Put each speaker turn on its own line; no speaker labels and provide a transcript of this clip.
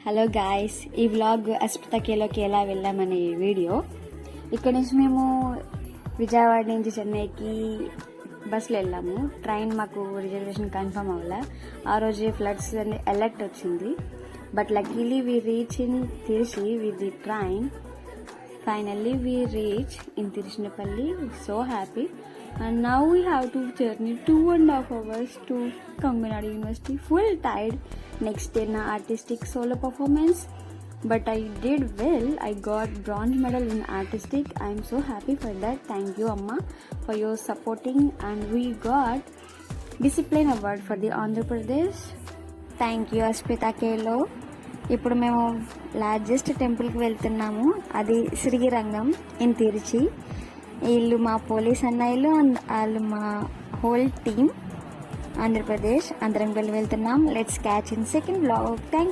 Hello guys, ఈ vlog అస్పితకేలోకి ఎలా వెళ్ళామనే video. ఇక్కడ నుంచి మేము విజయవాడ నుంచి చెన్నైకి బస్సులో వెళ్ళాము. ట్రైన్ మాకు రిజర్వేషన్ కన్ఫర్మ్ అవ్వలే. ఆ రోజు ఫ్లడ్స్ అలర్ట్ వచ్చింది. But luckily we reach in Trichy with the train. Finally we reach in Tirushinapalli. So happy. And now we have to journey 2.5 hours to Kanganadu University. Full tired. Next day na artistic solo performance. But I did well. I got bronze medal in artistic. I am so happy for that. Thank you Amma for your supporting. And we got discipline award for the Andhra Pradesh. Thank you Aspitha-Kelo. ఇప్పుడు మేము largest టెంపుల్కి వెళ్తున్నాము. అది Srirangam in Trichy. వీళ్ళు మా police అన్నయ్యలు, వాళ్ళు మా హోల్ టీమ్ ఆంధ్రప్రదేశ్. అందరం వెళ్తున్నాం. Let's catch in second blog. Thank